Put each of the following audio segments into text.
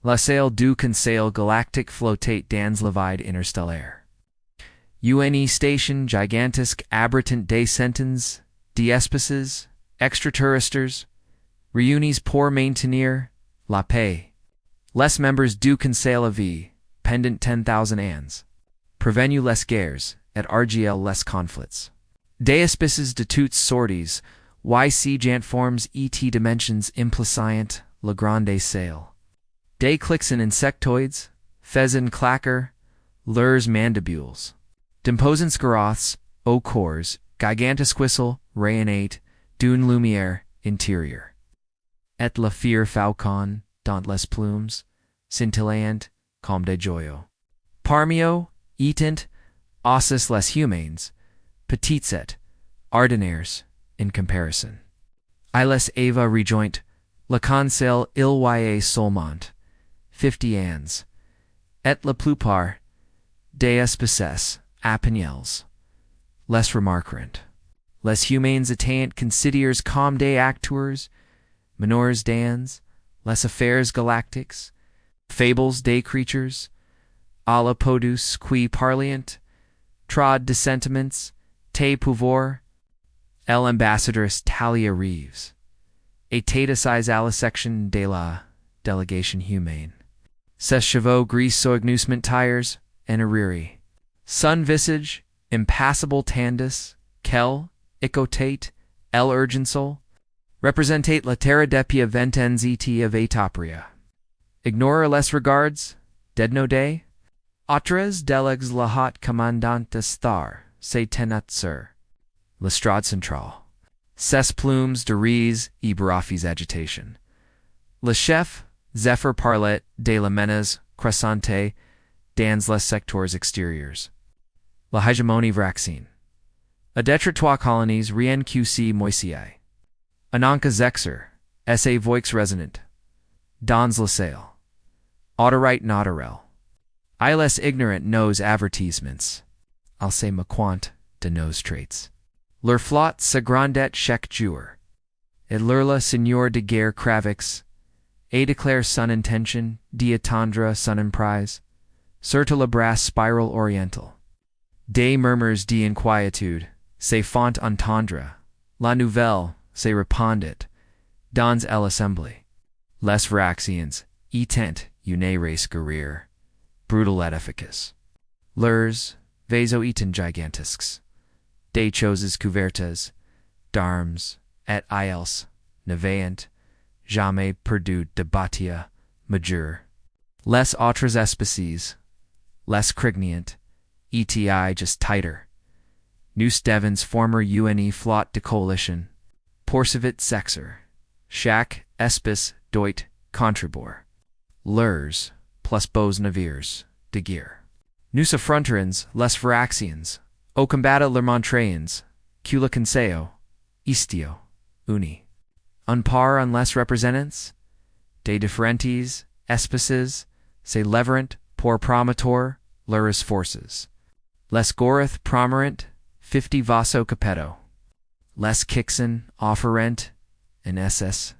La salle du conseil galactique flottate dans le vide interstellaire. UNE station gigantisque abritant des centaines d'espèces extraterrestres, réunis pour maintenir la paix. Les membres du conseil à vie, pendant 10,000 ans, prévenu les guerres, et argil les conflits. Des espèces de toutes sortes, YC jant formes et dimensions impliciant le grande sail. Des clics en insectoids, faisan clacker, leurs mandibules. D'imposants garoths, au corps, gigantisque whistle, rayonnate, d'une lumière intérieure. Et la fier faucon, dans les plumes, scintillant, comme des joyaux. Parmio, etant, ossus les humains, petites et ordinaires, in comparison. Iles Ava rejoint, le conseil il y seulement, 50 ans, et la plupart des espèces appenelles, les remarqueront. Les humains étant considérés comme des acteurs, meneurs dans les affaires galactiques, fables des creatures, à la podus qui parliant, trod de sentiments, te pouvoir, el ambassadrice Talia Reeves, et tatis à la section de la délégation humaine. Ses chevaux gris soignusement tires, en ariri. Sun visage, impassible tandis, quel, icotate, el urgensol, representate la terra depia ventenziti of atopria. Ignore les regards, dedno de, autres delegs la haute commandante star, se tenat sur l'estrade centrale. Ses plumes de riz et barafis agitation. Le chef, Zephyr parlet de la menace croissante dans les secteurs extérieurs. La hégémonie vraxine. A detritoire colonies rien qc moisiae. Ananka zexer, sa voix resonant. Dans la salle. Autorite nautorel. Iles ignorant nos avertisements. I'll say maquant de nos traits. Leur flot sa grandet chèque jouer. Et leur la seigneur de guerre cravix. Et declare son intention d'attendre son emprise. Surtout la brasse spiral oriental. Des murmurs d'inquiétude, se font entendre. La nouvelle, se répandit. Dans l'assemblée. Les vraxians, étant une race guerrière. Brutal et efficace. Leurs, vaso etan gigantisques. Des choses couvertes, d'armes, et iels, nevaient, jamais perdu de bâtia, majeur. Les autres espèces, les crignient, eti just tighter. Nous devons former une flotte de coalition, poursuivit sexer, chaque espèce doit contribuer. Leurs, plus beaux navires, de guerre. Nous affronterons les vraxians, au combat les montraians, que le conseil, istio, uni. Un par en les représentants, des différentes espèces, se leverant pour promotor leurs forces. Les gorath promerent, 50 vaso capetto. Les kixen offerent, en ss.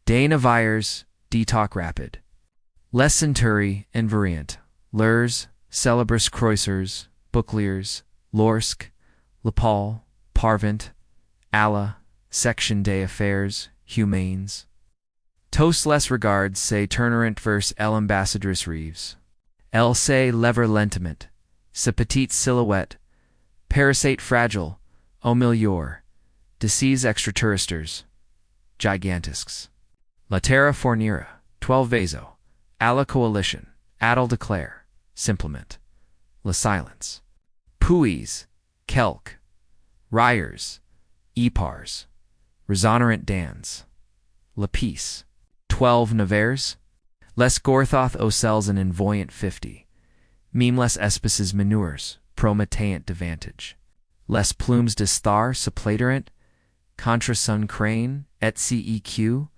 Des navires, detoc rapid. Les centuri invariant, leurs, célebres croiseurs, boucliers, lorsk, lepal, parvent, alla, section des affaires, humains. Tous les regards se tourneront vers l'ambassadrice Reeves. Elle se lever lentement, sa petite silhouette, parasite fragile, au milieu, de ces extraterrestres, gigantisques. La terra fornira, 12 vaso, à la coalition, Adel declare, simplement, le silence. Puis, quelques, riers, epars, resonorant dans, la peace. 12 navires, les gorthoth ocels and invoyant 50, meme les espèces menures, promettant davantage. Les plumes de star suppléterant, contra sun crane, et ceq,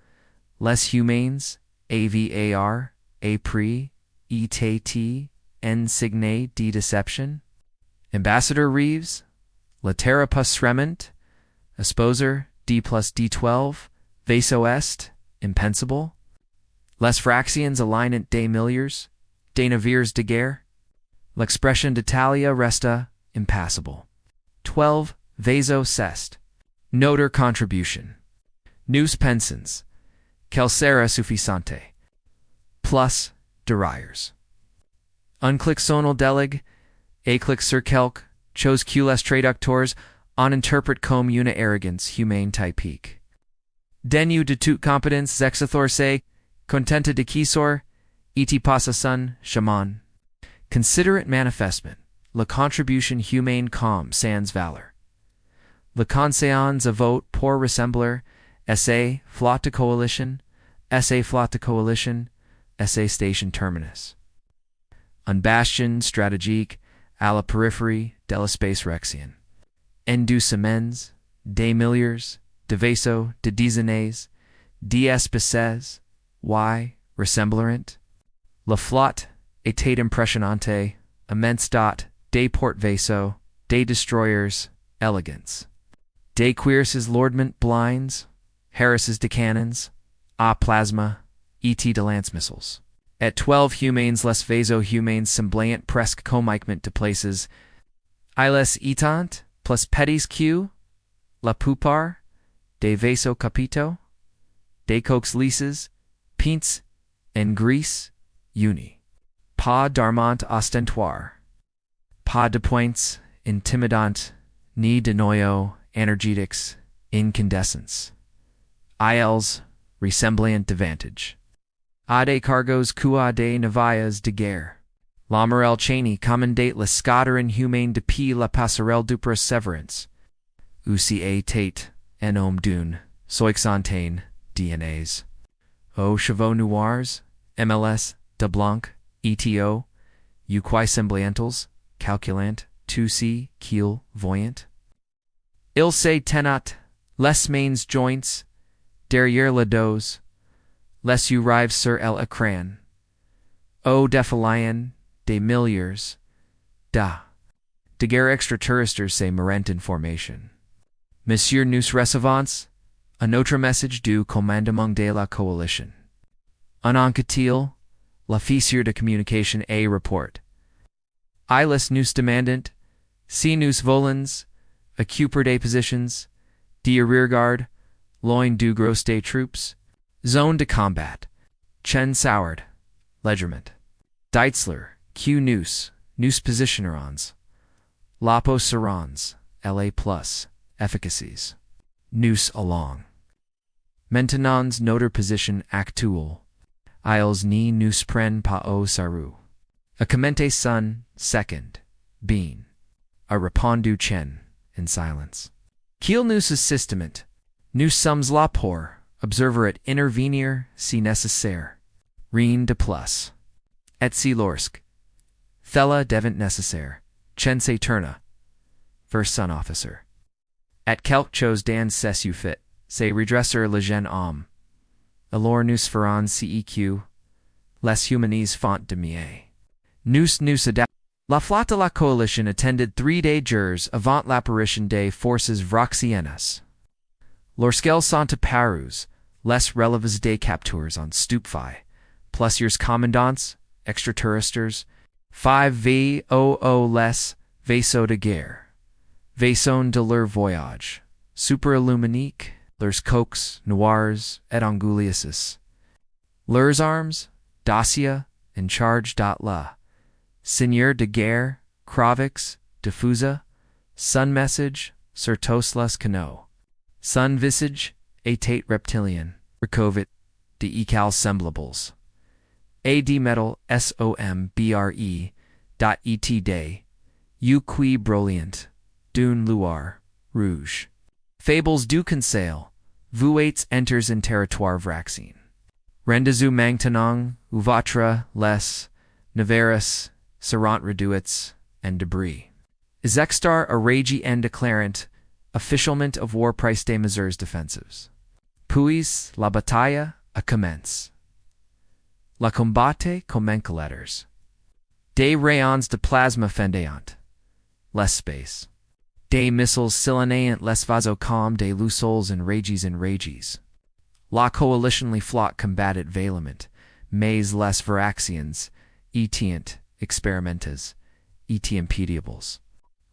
les humains, avar, apri, et insigne de deception. Ambassador Reeves, la terra pus remant, esposer, D plus D12, vaso est, impensible. Les fractions alignent des milliers, des navires de guerre. L'expression d'Italia resta impassable. 12. Vaso cest. Noter contribution. Nous pensons. Quel sera suffisante. Plus, derrières. Unclic sonal delegue, éclic sur quelque, chose que les traducteurs en interprète comme une arrogance humaine typique. Denu de toute compétence zexathor se, contenta de quisor, iti passa sun, shaman. Consider it manifestement, la contribution humaine comme sans valeur. La conseillance a vote pour ressembler, essay, flotte de coalition, essay flotte de coalition, essay station terminus. Un bastion stratégique à la périphérie de l'espace rexien. En du semaines, des milliers, de vaisseaux, de dizaines, d'espèces, ressemblerant. La flotte était impressionnante, immense dot, des porte vaisseaux, des destroyers, elegance. Des cuirasses lordement blinds, harrisses de cannons, a plasma, et de lance missiles. At 12 humains les vaisseaux humains semblant presque commiquement de places, les étant, plus petits que, la plupart, des vaisseaux capitaux, des coques lisses, peintes, en gris, uni. Pas d'armement ostentoire. Pas de points, intimidant, ni de noyaux, energetics, incandescents. Ils, ressemblant davantage. A des cargos qu'à des navires de guerre. L'Amarel Cheney commandate le squadron humain depuis la passerelle du Perseverance. Uca tate, en homme d'une, soixantaine, DNAs. Aux chevaux noirs, MLS, de blanc, ETO, uquai semblantles, calculant, tuci, kiel, voyant. Il se tenat, les mains joints, derrière le dos, les you rive sur l'écran. Au défilien, des milliers, de guerre extraterrestres se marrent in formation. Monsieur nous recevons, un autre message du commandement de la coalition. Un enquêtil, l'officier de communication a report. Iles nous demandant, si nous volons, occuper des positions, de rearguard, loin du gros des troupes, zone de combat, chen sauerd, legiment. Deitzler, Q nous positionnerons, lapo serons, LA plus, efficacies. Nous along. Maintenons notre position actuelle. Ils ni nous prennent pas au saru. A commente sun, second, bean. A répondu chen, in silence. Qu'il nous assistement. Nous sommes là pour, observer et intervenir si nécessaire. Rien de plus. Et si lorsque. Thella devant nécessaire. Chen se tourna. First son officer. At quelque chose dans ses fit, se redresser le jeune homme. Alors nous ferons CEQ, les humains font de mieux. Nous adapt. La flotte de la coalition attended 3 jours avant l'apparition des forces vroxiennes. Lorsqu'elles sont apparues, les relèves des captures en stupefy, plusieurs commandants, extraterrestres, 5 VOO les vaisseaux de guerre. Vaisseaux de leur voyage, superilluminique, leurs coques, noirs, et anguliasis. Leurs armes, dossier, in charge la. Seigneur de guerre, cravix, diffusa, sun message, sur tous les canaux. Sun visage, étate reptilien, recovit, de ecal semblables. Ad metal sombre, dot et day, u qui brolient. D'une luar, rouge. Fables du conseil, vuates enters in territoire vraxine. Rendezvous maintenant, uvatra, les, navarres, seront reduits, and debris. Exextar a regi and declarant, officialment of war price des mesures defensives. Puis, la bataille, a commence. La combatte commence letters. Des rayons de plasma fendéant. Less space. Des missiles silenéant les vasos comme des lucioles and rages. La coalitionly flotte combatit vailement, mais les veraxians, etient experimentes, etiam pediables.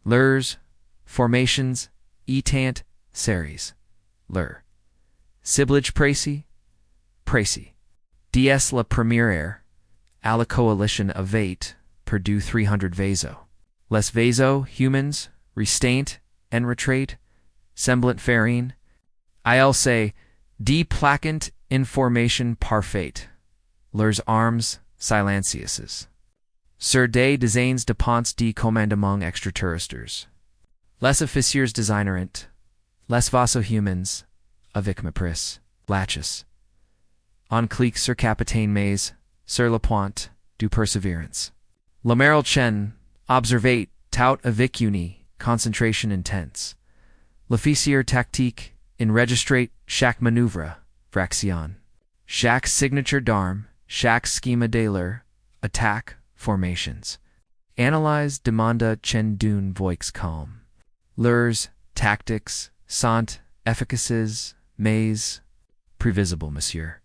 Leurs formations, etant series, leur. Ciblage précis, précis. Ds la première, à la coalition of 8, perdu 300 vaso. Les vaso, humans, restant and retrait, semblant farine. Il say, de placant information parfaite. Leurs armes silencieuses. Sur des designs de ponts de commandement extraterrestres. Les officiers designerant, les vaso humans, avec mépris, laches. On clique sur capitaine mais, sur le point, du perseverance. L'amiral Chen, observate, tout avec uni, concentration intense. L'officier tactique, enregistrate chaque manœuvre, fraction. Chaque signature d'arme, chaque schema de leur, attack, formations. Analyse demanda Chen d'une voix calme. Leurs tactics sont efficaces, mais prévisible, monsieur.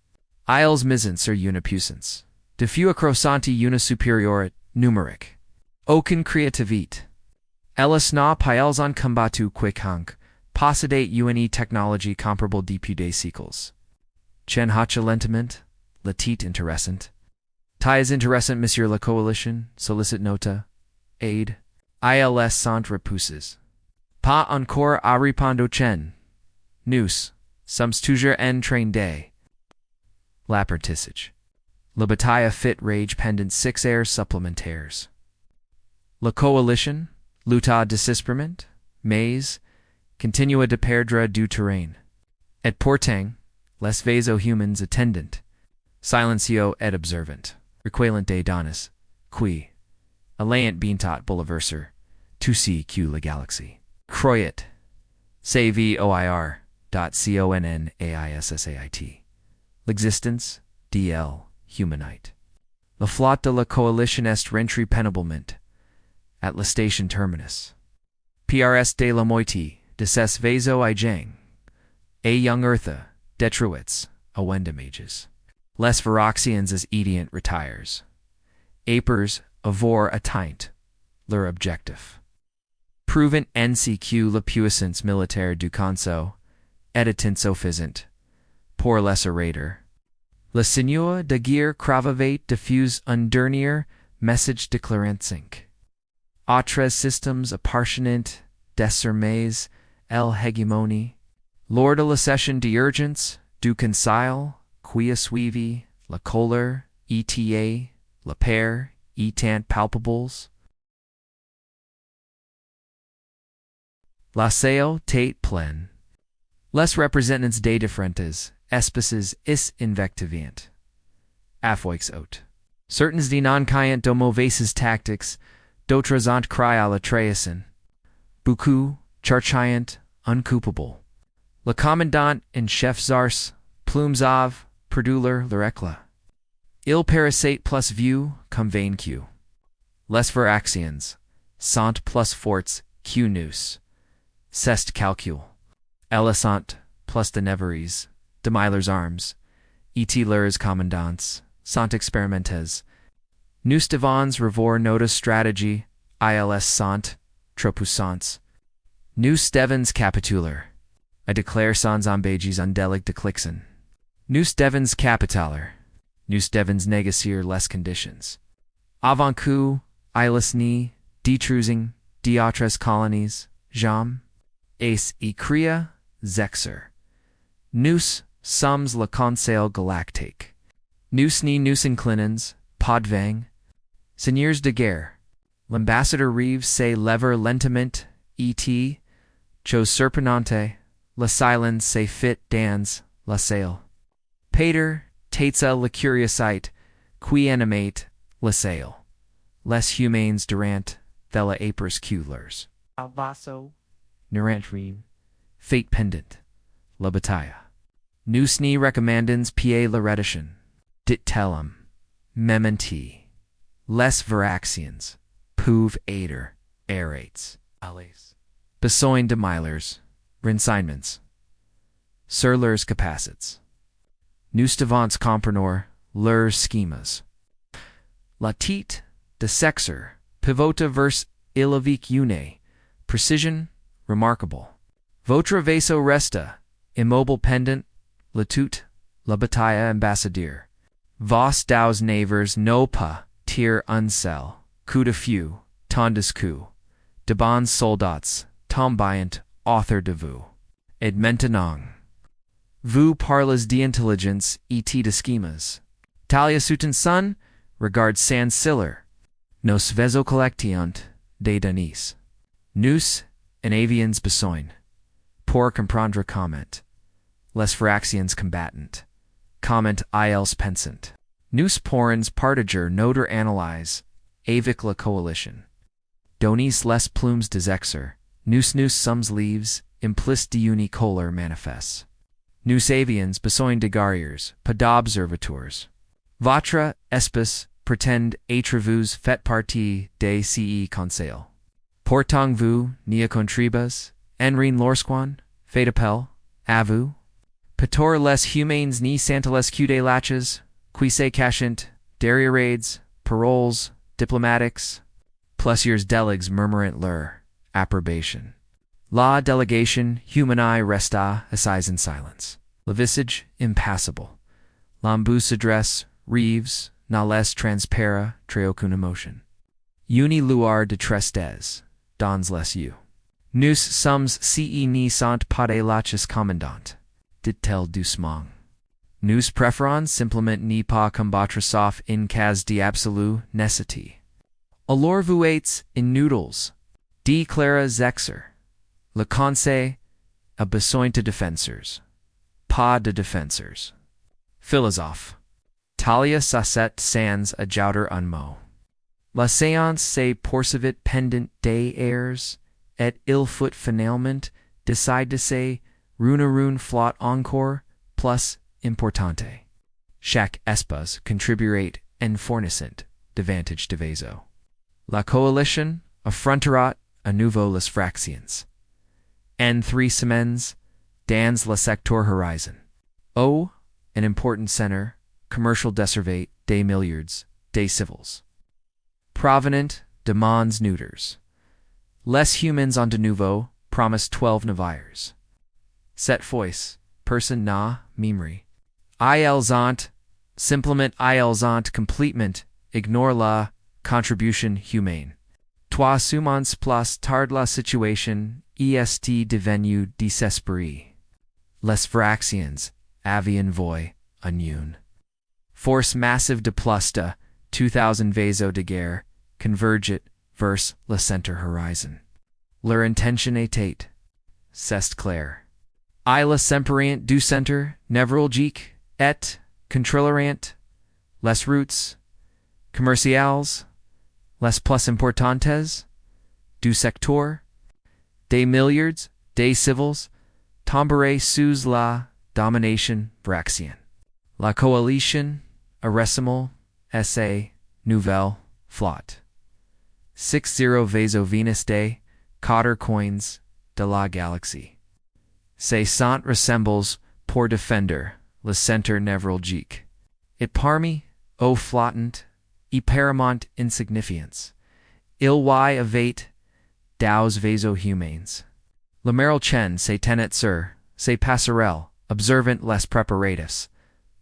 Ils misent sur une puissance. De feu accroissante une supérieure numérique. Aucune créativité. Elles n'a pas en combattu quiconque, possédait une technologie comparable depuis des siècles. Chen hacha lentement, la tête intéressante. Tais intéressant, monsieur la coalition, sollicite nota, aide. Ils sont repousses. Pas encore à répondre Chen. Nous, sommes toujours en train de. L'apprentissage. La bataille fit rage pendant 6 heures supplémentaires. La coalition, lutta désespérément, mais, continua de perdre du terrain. Et pourtant, les vaso humans attendant, silencio et observant, requalant des données, qui, allayant bientot bouleverser, tout ce que la galaxie. Croyait. CVOIR.CONNAISSAIT. L'existence, DL, humanite. La flotte de la coalition est rentrée péniblement at la station terminus. PRS de la moitié de ses vaso I jang. A young eartha, detruits, a wendamages. Les veroxians as edient retires. Apers, avor a taint, leur objectif. Prouvant NCQ la puissance militaire du conso, editant suffisant, pour les orator. Le seigneur de guerre cravavate diffuse un dernier message déclarant cinq. Autres systems appartenant désormais el hegemonie. Lors de la session d'urgence du conseil, qui a suivi, la colère, eta, la peur, étant palpables. La salle tête pleine. Les représentants des différentes espèces is invectivant. Affoix haute. Certains de non-caient de mauvaises tactics, d'autres ont cry à la trahison. Beaucoup, charchiant, uncoupable. Le commandant en chef zars, plumes av, perduler leur éclat. Il parasite plus view, comme vaincu. Les veraxians, sont plus forts, que nous. Cest calcul. Elisant plus de neveries, de leurs armes, et leurs commandants, sont experimentes. Nous devons revoir notre stratégie, ils sont trop puissants. Nous devons capituler. I declare sans embêges undelic de clixen. Nous devons capitaler. Nous devons négocier les conditions. Avant que, ils ni, détruising, d'autres colonies, jam. Ace e cria, zexer. Nous sommes le conseil galactique. Nous ni nous inclinans, podvang. Seigneurs de guerre. L'ambassadeur Reeves se lever lentement, et, chose serpenante, la silence se fit dans, la salle. Pater, tatesa la curiosite, qui animate, la salle. Les humains durant, de la apers culers. Alvaso. Neurantrim, fate pendant, la bataille. Nous ni recommandans pied la reddition, dit tellum, mementi, les veraxians, pouv aider, aerates, allies. Besoin de milers, renseignements, sur leurs capacités. Nous devons comprendre, leur schemas. La tête de sexer, pivota vers ilavique une, precision, remarkable. Votre vaisseau resta, immobile pendant, la toute, la bataille ambassadeur. Vos dos navires no pas, tir un seul, coup de feu, tandis que, de bons soldats, tombayant, author de vous. Et maintenant, vous parlez d'intelligence et de schemas. Talia sutin sun, regarde sans siller. Nos vezo collectiont, de Denis. Nous, en aviens besoin. Pour comprendre comment. Les fractions combatant. Comment ils pensant. Nous pourrons partager notre analyse, avec la coalition. Donis les plumes des exer, nous sommes leaves, implice d'uni couleur manifeste. Nous aviens besoin de guerriers, pas d'observateurs. Votre espèce pretend être vous fait partie des ce conseil. Pourtant vous n'y contribez, en rien lorsqu'on fait appel à vous. Pator les humains ni santeles que laches, qui se cachent, derrière raids, paroles, diplomatiques, plusieurs delegues murmurant leur approbation. La délégation humani resta assise in silence. Le visage impassible. L'embus adresse, Reeves, na les transpara, très aucune emotion. Uni luar de tristesse, dans les yeux. Nous sommes ce ni sont pas des laches commandant, dit-elle doucement. Nous préférons simplement ne pas combattre sauf in cas d'absolue nécessité. Alors vous êtes in noodles, déclara Zexer. Le conseil a besoin de défenseurs, pas de défenseurs. Philosophe. Talia sasset sans ajouter un mot. La séance se poursuivit pendant des heures, et il fut finalement décidé se rune flotte encore, plus importante. Chaque espèce contribuerait en fournissant davantage de vaisseaux. La coalition affrontera à nouveau les fractions. En 3 semaines, dans le secteur horizon. An important center, commercial desservate des milliards, des civils. Provenant de mons neuters. Les humains en de nouveau promise 12 navires. Cette fois, person na memory. Ils ont, simplement ils ont complètement, ignore la contribution humaine. Trois semaines plus tard la situation est devenue désespérée. Les fractions avaient voix en une. Force massive de plus de 2,000 vaisseaux de guerre convergent vers le centre horizon. Leur intention était, c'est clair. Ils s'emparent du centre névralgique et contrôleront les routes commerciales, les plus importantes du secteur, des milliards, des civils, tomberaient sous la domination fraction. La coalition a récemment essayé nouvelle flotte. 60 vaisseaux Venus des 4 coins de la galaxie. Ces cent ressembles pour défendre le centre névralgique. Et parmi, ô flottant, apparemment insignifiants, il y avait deux vaisseaux humains. Le maréchal Chen se tenait sur ses passerelles, observant les préparatifs.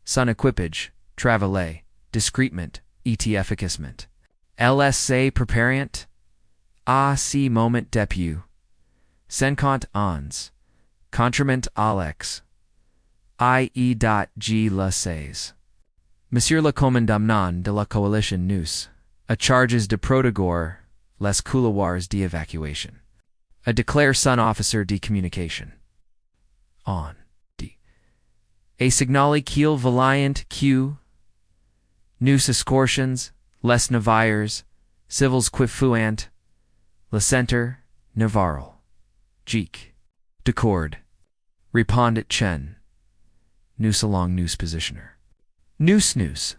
Son équipage travaillait discrètement et efficacement. Elles se préparant à ce moment depuis 50 ans, contrairement à l'ex. I.e.G. le 16. Monsieur le commandant de la coalition nous, a charges de protéger les couloirs d'évacuation. A declare son officer de communication. On. D. A signale qu'il valiant Q. Nous escortions, les navires, civils qui fuant, le centre, navarral. Geek. D'accord. Répondit Chen. Nous along nous positioner. Nous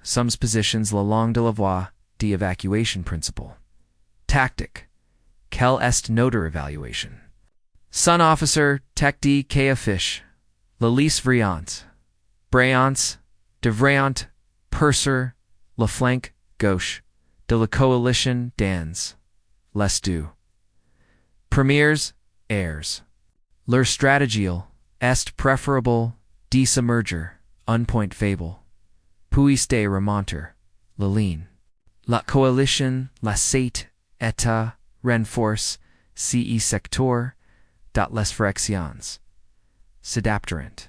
some positions le long de la voie d'évacuation principle. Tactic. Quelle est notre évaluation? Son officer, tech de que affiche. La liste vriante. Brayance, devriant, purser, la flanque gauche, de la coalition dans, les deux. Premiers, heirs. Leur stratégie est préférable de s'immerger, un point faible, puis de remonter, la ligne. La coalition, la sait, état, renforce, ce secteur, dat les fractions. S'adapteront.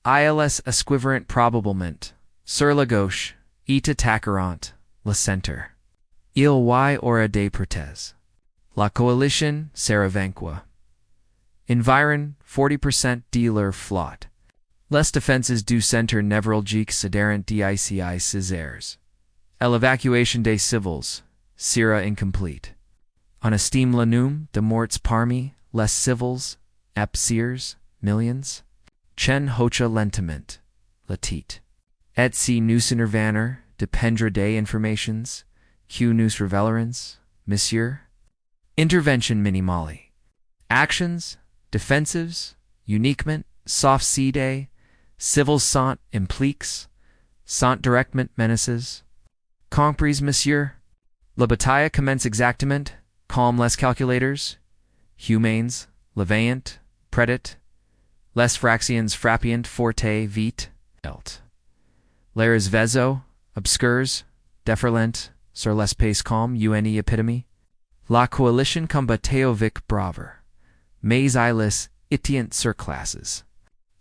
Ils esquiveront probablement, sur la gauche, et attaqueront, le centre. Il y aura des pertes. La coalition sera vaincue. Environ 40% de leur flotte. Les défenses du centre névralgique s'adhèrent d'ici Césaires. L'évacuation des civils sera incomplete. On estime le nombre de morts parmi les civils, épiciers, millions. Chen hocha lentement, la tête. Et si nous intervenir dépendre des informations que nous révélerons, monsieur? Intervention minimale. Actions, defensives, uniquement, sauf si des civils sont impliqués, sont directement menaces. Compris, monsieur? La bataille commence exactement, comme les calculateurs, humains, levaillant, prédit, les fractions frappient forte vite, elt. Les vaisseaux, obscurs, déferlant, sur l'espace comme une épidémie. La coalition combattait avec braveur, mais ils étaient surclassés.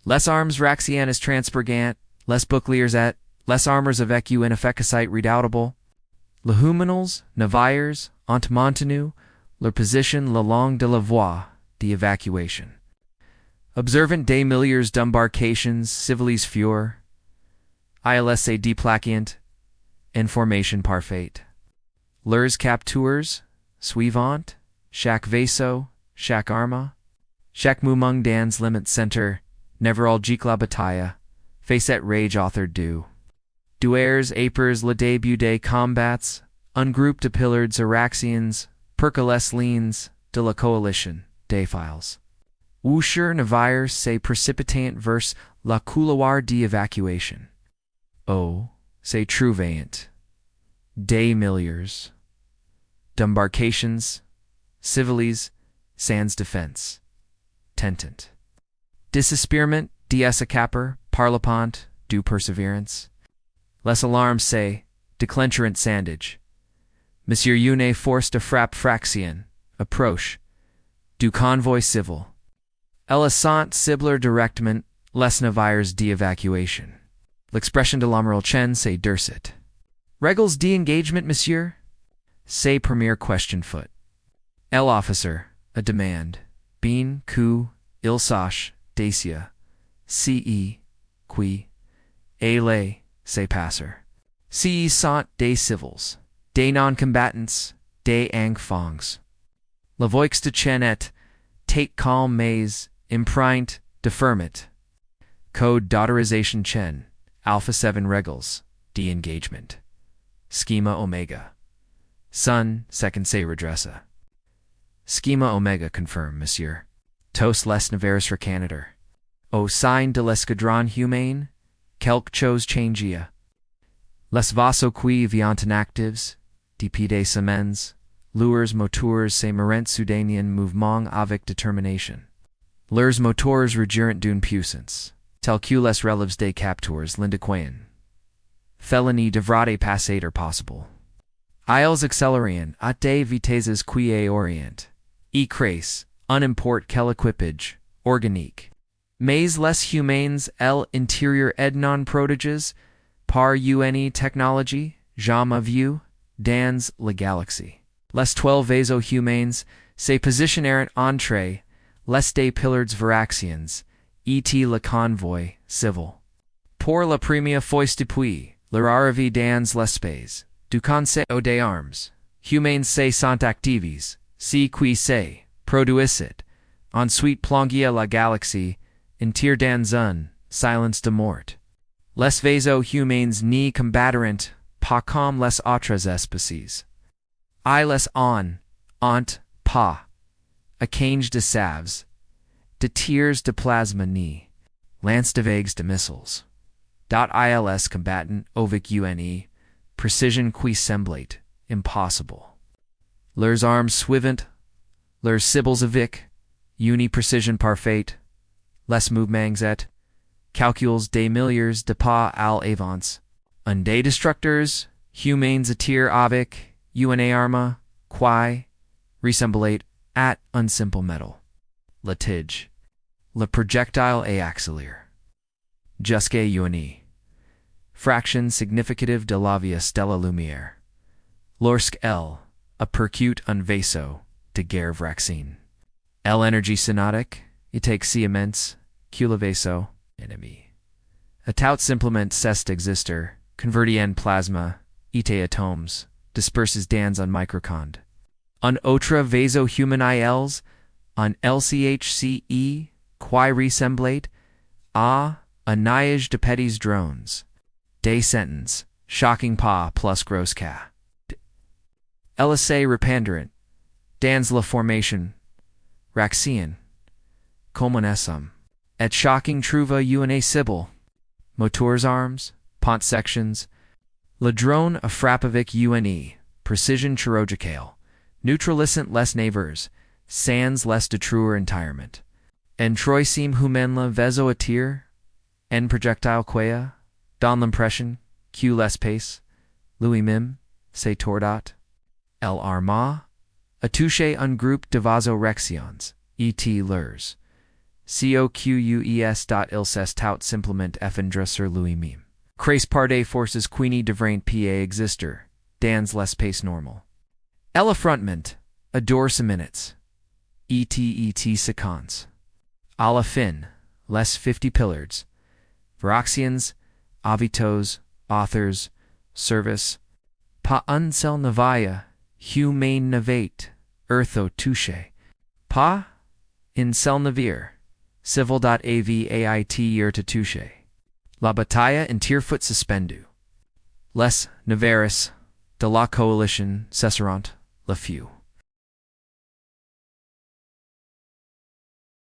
Les armes raxianes transpergant, les boucliers et les armures avec une efficacité redoutable. Les humains, navires, ont maintenu leur position le long de la voie d'évacuation. Observant des milliers d'embarcations civiles furent, ils se déplaquant, en formation parfaite. Leurs captures, suivant, chaque vaisseau, chaque arme, chaque mouvement dans limit center, névralgique la bataille, fait cette rage author du. Duers apers le début des combats, un groupe de pilards araxians, perque les lignes de la coalition, des files. Wusher navires se précipitant vers la couloir d'évacuation. Oh, se trouvaient des milliers d'embarcations, civiles, sans défense, tentant. Désespérement, d'escaper, par le pont, du perseverance. Les alarmes se déclencheront sandage. Monsieur une force de frappe fraction, approche, du convoy civil. Elles sont ciblées directement les navires d'évacuation. L'expression de l'amiral Chen se durcit. Règles d'engagement, monsieur? C'est première question foot. L'officier, a demande, bien que il sache, dacia, ce, qui, les, se passer. Si sont des civils, des non-combattants, des enfants. La voix de Chen est, take calm mais, imprint, deferment. Code d'autorisation Chen, Alpha 7 règles, de-engagement. Schema Omega. Sun, second se redressa. Schema Omega confirm, monsieur. Tos les naveres recanator. Au sein de l'escadron humain, quelque chose changia. Les vaisseaux qui viant inactives, depuis des semaines, leurs moteurs se mirent soudainien mouvement avec détermination. Leurs moteurs regurent d'une puissance, tel que les relèves des capteurs l'indiquaient. Felony devrait passer possible. Ils accélérient à des vitesses qui orient, et créent, unimport quel équipage, organique. Mais les humains l'intérieur et non prodiges, par une technologie, jamais vue, dans la galaxie. Les 12 vaisseaux humains se positionnèrent entre les des pilards varaxians, et le convoi civil. Pour la première fois depuis leur arrivée dans l'espace, du conseil des armes, humains se sont actives, ce qui se produisit, ensuite plongé la galaxie, entière dans un silence de mort. Les vaisseaux humains n'y combattirent pas comme les autres espèces. Ils ont pas, échange de saves, de tirs de plasma ni, lance de vagues de missiles. ILS combatant ovic une, precision qui semblate, impossible. Leurs armes suivant, leurs cibles avic, uni precision parfait, les mouvements et calculs des milliers de pas à l'avance, un des destructeurs, humains attir avec, une arme, qui, ressemblate, at un simple metal. Litige. Le projectile est accélère. Jusque une. Fraction significative de la vie de la lumière. Lorsque elle, a percute un vaisseau, de guerre vaccine. L'énergie cinétique, it si immense, que le vaisseau, ennemi. A tout simplement cest exister, converti en plasma, it atomes, disperses dans un microconde. Un autre vaisseau humain ils, un LCHCE, qui ressemblate, à, un nuage de petits drones. Des sentence, shocking pas plus gros cas. LSA rependerant, dans la formation, Raxian, Colmonesum, et shocking trouva une cible, motors arms, pont sections, le drone a frappavic une, precision chirurgicale, neutralisant les navers, sans les détruire entirement. En troisième humain la vaisseau attire, en projectile quea, dans l'impression, que l'espace, lui-même, se tordat, el arma, a touché un groupe de vasorections, et leurs, coques dot ilses tout simplement effondre sur lui-même. Crace par des forces qui devront pas exister, dans l'espace normal. El affrontement, a dorse minutes, et seconds. À la fin, les 50 pillars, Veraxians, avitos, authors, service, pas un seul navire, humain navate, eartho touché, pas un seul navire, civil.avait te touché. La bataille en tire-foot suspendu. Les navaires de la coalition cesseront, le few.